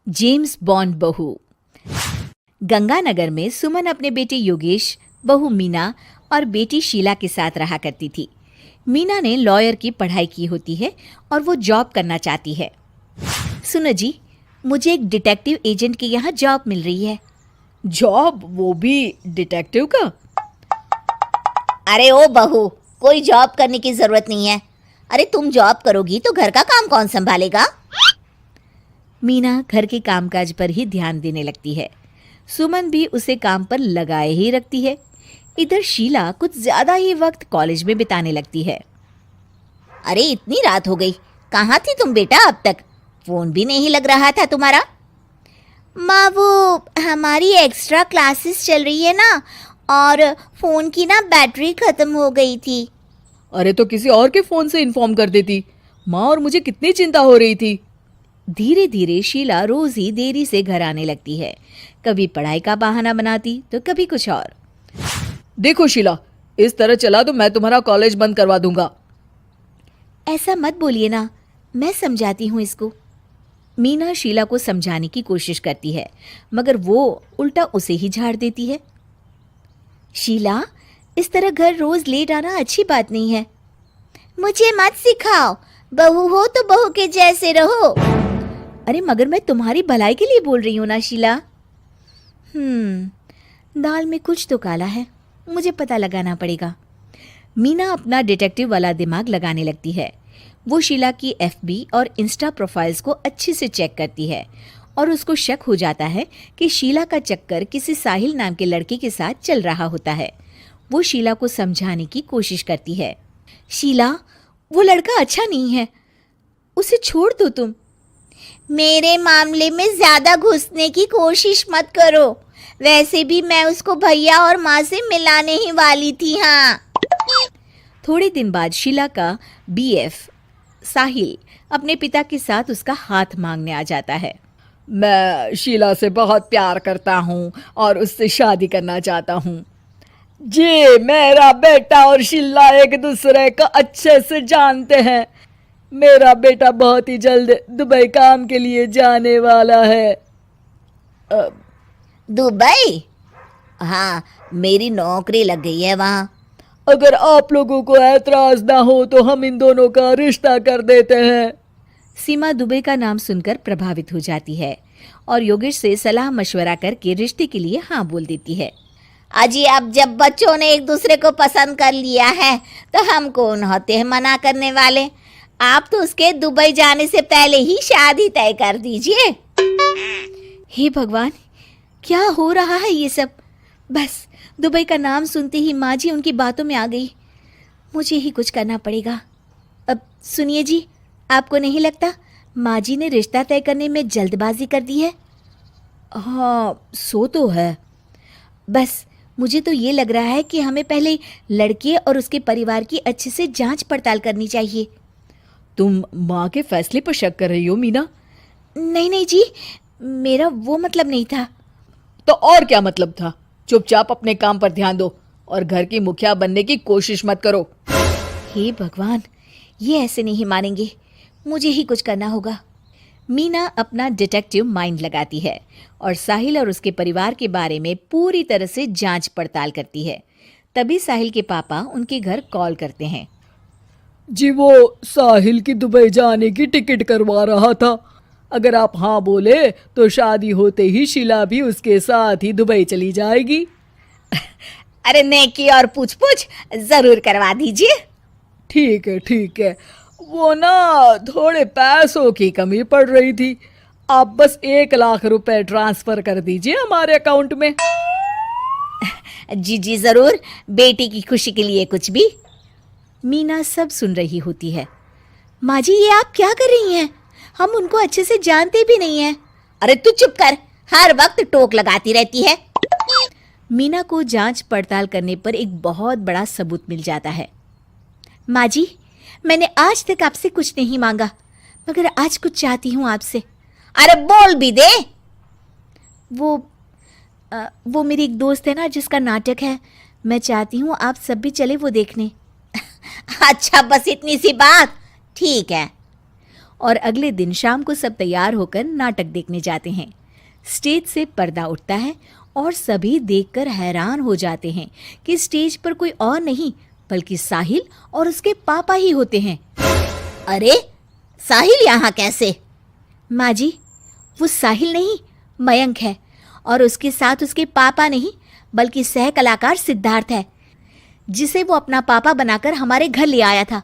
James bond बहू। गंगानगर में सुमन अपने बेटे योगेश, बहू मीना और बेटी शीला के साथ रहा करती थी। मीना ने लॉयर की पढ़ाई की होती है और वो जॉब करना चाहती है। सुनो जी, मुझे एक डिटेक्टिव एजेंट के यहाँ जॉब मिल रही है। जॉब? वो भी डिटेक्टिव का? अरे ओ बहू, कोई जॉब करने की जरूरत नहीं है। अरे तुम जॉब करोगी तो घर का काम कौन संभालेगा? मीना घर के कामकाज पर ही ध्यान देने लगती है। सुमन भी उसे काम पर लगाए ही रखती है। इधर शीला कुछ ज्यादा ही वक्त कॉलेज में बिताने लगती है। अरे इतनी रात हो गई, कहाँ थी तुम बेटा अब तक? फोन भी नहीं लग रहा था तुम्हारा। माँ, वो हमारी एक्स्ट्रा क्लासेस चल रही है ना, और फोन की ना बैटरी खत्म हो गई थी। अरे तो किसी और के फोन से इन्फॉर्म कर देती माँ, और मुझे कितनी चिंता हो रही थी। धीरे धीरे शीला रोज ही देरी से घर आने लगती है। कभी पढ़ाई का बहाना बनाती तो कभी कुछ और। देखो शीला, इस तरह चला तो मैं तुम्हारा कॉलेज बंद करवा दूंगा। ऐसा मत बोलिए ना, मैं समझाती हूँ इसको। मीना शीला को समझाने की कोशिश करती है, मगर वो उल्टा उसे ही झाड़ देती है। शीला, इस तरह घर रोज लेट आना अच्छी बात नहीं है। मुझे मत सिखाओ, बहू हो तो बहू के जैसे रहो। अरे मगर मैं तुम्हारी भलाई के लिए बोल रही हूँ ना शीला। दाल में कुछ तो काला है, मुझे पता लगाना पड़ेगा। मीना अपना डिटेक्टिव वाला दिमाग लगाने लगती है। वो शीला की एफबी और इंस्टा प्रोफाइल्स को अच्छे से चेक करती है और उसको शक हो जाता है कि शीला का चक्कर किसी साहिल नाम के लड़के के साथ चल रहा होता है। वो शीला को समझाने की कोशिश करती है। शीला, वो लड़का अच्छा नहीं है, उसे छोड़ दो तुम। मेरे मामले में ज्यादा घुसने की कोशिश मत करो। वैसे भी मैं उसको भैया और माँ से मिलाने ही वाली थी। हाँ। थोड़े दिन बाद शीला का बीएफ साहिल अपने पिता के साथ उसका हाथ मांगने आ जाता है। मैं शीला से बहुत प्यार करता हूँ और उससे शादी करना चाहता हूँ। जी, मेरा बेटा और शीला एक दूसरे को अच्छे से जानते हैं। मेरा बेटा बहुत ही जल्द दुबई काम के लिए जाने वाला है। दुबई? हाँ, मेरी नौकरी लग गई है वहाँ। अगर आप लोगों को ऐतराज ना हो तो हम इन दोनों का रिश्ता कर देते हैं। सीमा दुबई का नाम सुनकर प्रभावित हो जाती है और योगेश से सलाह मशवरा करके रिश्ते के लिए हाँ बोल देती है। अजी, अब जब बच्चों ने एक दूसरे को पसंद कर लिया है तो हम कौन होते हैं मना करने वाले? आप तो उसके दुबई जाने से पहले ही शादी तय कर दीजिए। हे भगवान, क्या हो रहा है ये सब? बस दुबई का नाम सुनते ही माँ जी उनकी बातों में आ गई। मुझे ही कुछ करना पड़ेगा। अब सुनिए जी, आपको नहीं लगता माँ जी ने रिश्ता तय करने में जल्दबाजी कर दी है? हाँ, सो तो है। बस मुझे तो ये लग रहा है कि हमें पहले लड़के और उसके परिवार की अच्छे से जांच पड़ताल करनी चाहिए। तुम माँ के फैसले पर शक कर रही हो मीना? नहीं नहीं जी, मेरा वो मतलब नहीं था। तो और क्या मतलब था? चुपचाप अपने काम पर ध्यान दो और घर की मुखिया बनने की कोशिश मत करो। हे भगवान, ये ऐसे नहीं मानेंगे, मुझे ही कुछ करना होगा। मीना अपना डिटेक्टिव माइंड लगाती है और साहिल और उसके परिवार के बारे में पूरी तरह से जांच पड़ताल करती है। तभी साहिल के पापा उनके घर कॉल करते हैं। जी, वो साहिल की दुबई जाने की टिकट करवा रहा था। अगर आप हाँ बोले तो शादी होते ही शीला भी उसके साथ ही दुबई चली जाएगी। अरे नेकी और पूछ पूछ जरूर करवा दीजिए। ठीक है ठीक है, वो ना थोड़े पैसों की कमी पड़ रही थी। आप बस 1 लाख रुपए ट्रांसफर कर दीजिए हमारे अकाउंट में। जी जी जरूर, बेटी की खुशी के लिए कुछ भी। मीना सब सुन रही होती है। माँ जी, ये आप क्या कर रही हैं? हम उनको अच्छे से जानते भी नहीं हैं। अरे तू चुप कर, हर वक्त टोक लगाती रहती है। मीना को जांच पड़ताल करने पर एक बहुत बड़ा सबूत मिल जाता है। माँ जी, मैंने आज तक आपसे कुछ नहीं मांगा, मगर आज कुछ चाहती हूँ आपसे। अरे बोल भी दे। वो मेरी एक दोस्त है ना जिसका नाटक है, मैं चाहती हूँ आप सब भी चले वो देखने। अच्छा, बस इतनी सी बात? ठीक है। और अगले दिन शाम को सब तैयार होकर नाटक देखने जाते हैं। स्टेज से पर्दा उठता है और सभी देखकर हैरान हो जाते हैं कि स्टेज पर कोई और नहीं बल्कि साहिल और उसके पापा ही होते हैं। अरे साहिल यहाँ कैसे? माँ जी, वो साहिल नहीं मयंक है, और उसके साथ उसके पापा नहीं बल्कि सह कलाकार सिद्धार्थ है, जिसे वो अपना पापा बनाकर हमारे घर ले आया था,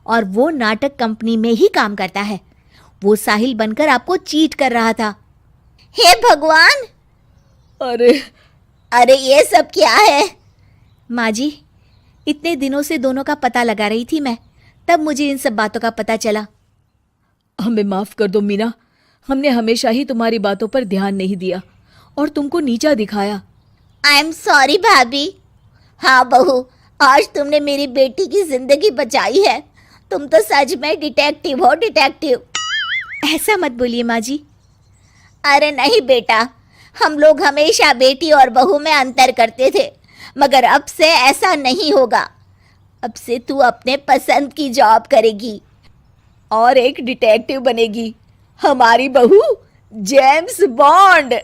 और वो नाटक कंपनी में ही काम करता है। वो साहिल बनकर आपको चीट कर रहा था। हे भगवान, अरे ये सब क्या है? माँ जी, इतने दिनों से दोनों का पता लगा रही थी मैं, तब मुझे इन सब बातों का पता चला। हमें माफ कर दो मीना, हमने हमेशा ही तुम्हारी बातों पर ध्यान नहीं दिया और तुमको नीचा दिखाया। आई एम सॉरी भाभी। हाँ बहू, आज तुमने मेरी बेटी की जिंदगी बचाई है। तुम तो सच में डिटेक्टिव हो, डिटेक्टिव। ऐसा मत बोलिए माँ जी। अरे नहीं बेटा, हम लोग हमेशा बेटी और बहू में अंतर करते थे, मगर अब से ऐसा नहीं होगा। अब से तू अपने पसंद की जॉब करेगी और एक डिटेक्टिव बनेगी, हमारी बहू जेम्स बॉन्ड।